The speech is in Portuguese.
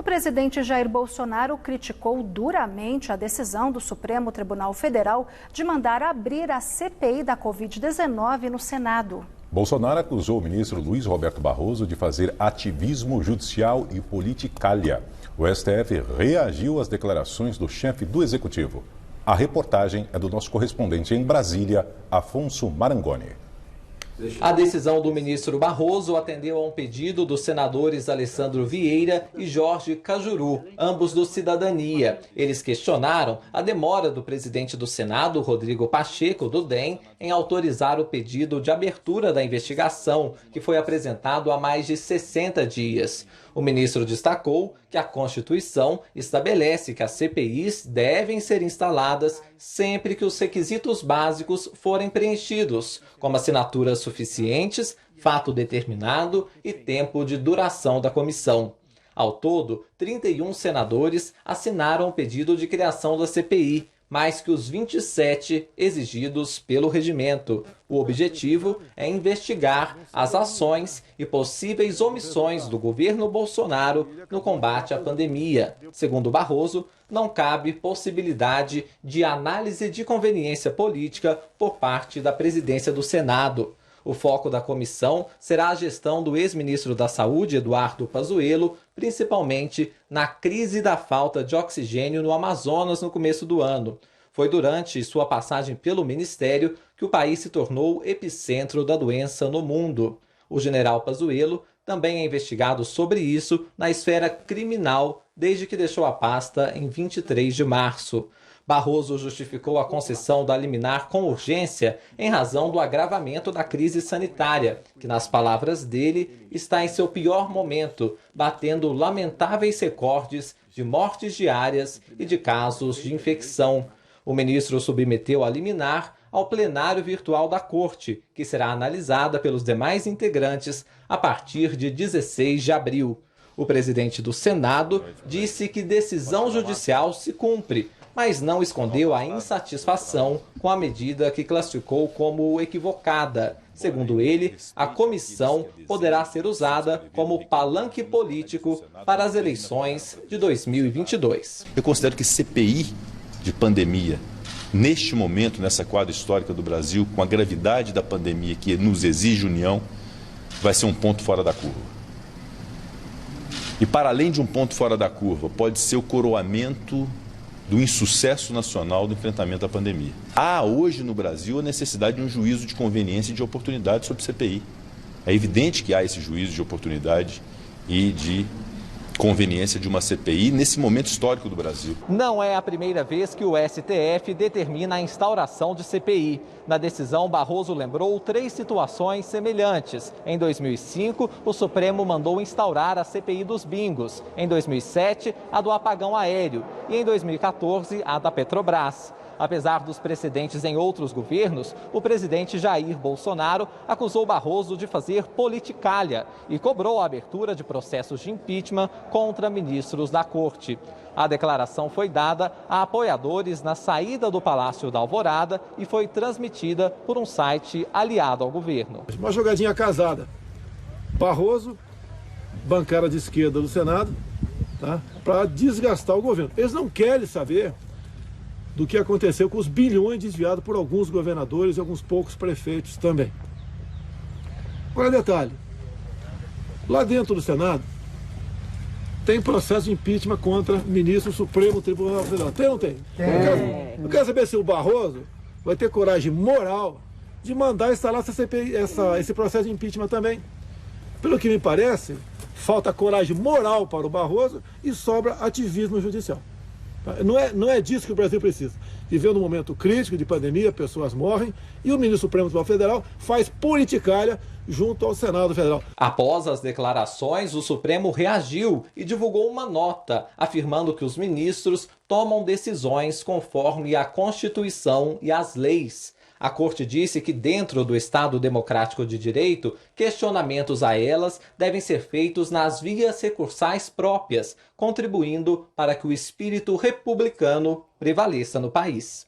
O presidente Jair Bolsonaro criticou duramente a decisão do Supremo Tribunal Federal de mandar abrir a CPI da Covid-19 no Senado. Bolsonaro acusou o ministro Luiz Roberto Barroso de fazer ativismo judicial e politicalha. O STF reagiu às declarações do chefe do Executivo. A reportagem é do nosso correspondente em Brasília, Afonso Marangoni. A decisão do ministro Barroso atendeu a um pedido dos senadores Alessandro Vieira e Jorge Cajuru, ambos do Cidadania. Eles questionaram a demora do presidente do Senado, Rodrigo Pacheco, do DEM, em autorizar o pedido de abertura da investigação, que foi apresentado há mais de 60 dias. O ministro destacou que a Constituição estabelece que as CPIs devem ser instaladas sempre que os requisitos básicos forem preenchidos, como assinaturas suficientes, fato determinado e tempo de duração da comissão. Ao todo, 31 senadores assinaram o pedido de criação da CPI, mais que os 27 exigidos pelo regimento. O objetivo é investigar as ações e possíveis omissões do governo Bolsonaro no combate à pandemia. Segundo Barroso, não cabe possibilidade de análise de conveniência política por parte da presidência do Senado. O foco da comissão será a gestão do ex-ministro da Saúde, Eduardo Pazuello, principalmente na crise da falta de oxigênio no Amazonas no começo do ano. Foi durante sua passagem pelo ministério que o país se tornou epicentro da doença no mundo. O general Pazuello também é investigado sobre isso na esfera criminal desde que deixou a pasta em 23 de março. Barroso justificou a concessão da liminar com urgência em razão do agravamento da crise sanitária, que, nas palavras dele, está em seu pior momento, batendo lamentáveis recordes de mortes diárias e de casos de infecção. O ministro submeteu a liminar ao plenário virtual da Corte, que será analisada pelos demais integrantes a partir de 16 de abril. O presidente do Senado disse que decisão judicial se cumpre, mas não escondeu a insatisfação com a medida que classificou como equivocada. Segundo ele, a comissão poderá ser usada como palanque político para as eleições de 2022. Eu considero que CPI de pandemia, neste momento, nessa quadra histórica do Brasil, com a gravidade da pandemia que nos exige união, vai ser um ponto fora da curva. E para além de um ponto fora da curva, pode ser o coroamento do insucesso nacional do enfrentamento à pandemia. Há hoje no Brasil a necessidade de um juízo de conveniência e de oportunidade sobre CPI. É evidente que há esse juízo de oportunidade e de conveniência de uma CPI nesse momento histórico do Brasil. Não é a primeira vez que o STF determina a instauração de CPI. Na decisão, Barroso lembrou 3 situações semelhantes. Em 2005, o Supremo mandou instaurar a CPI dos bingos. Em 2007, a do apagão aéreo. E em 2014, a da Petrobras. Apesar dos precedentes em outros governos, o presidente Jair Bolsonaro acusou Barroso de fazer politicalha e cobrou a abertura de processos de impeachment contra ministros da Corte. A declaração foi dada a apoiadores na saída do Palácio da Alvorada e foi transmitida por um site aliado ao governo. Uma jogadinha casada. Barroso, bancada de esquerda do Senado, tá? Para desgastar o governo. Eles não querem saber do que aconteceu com os bilhões desviados por alguns governadores e alguns poucos prefeitos também. Agora, detalhe, lá dentro do Senado tem processo de impeachment contra ministro do Supremo Tribunal Federal. Tem ou não tem? Eu quero saber se o Barroso vai ter coragem moral de mandar instalar essa CPI, esse processo de impeachment também. Pelo que me parece, falta coragem moral para o Barroso e sobra ativismo judicial. Não é disso que o Brasil precisa. Viveu num momento crítico de pandemia, pessoas morrem, e o ministro Supremo Tribunal Federal faz politicalha junto ao Senado Federal. Após as declarações, o Supremo reagiu e divulgou uma nota, afirmando que os ministros tomam decisões conforme a Constituição e as leis. A Corte disse que, dentro do Estado Democrático de Direito, questionamentos a elas devem ser feitos nas vias recursais próprias, contribuindo para que o espírito republicano prevaleça no país.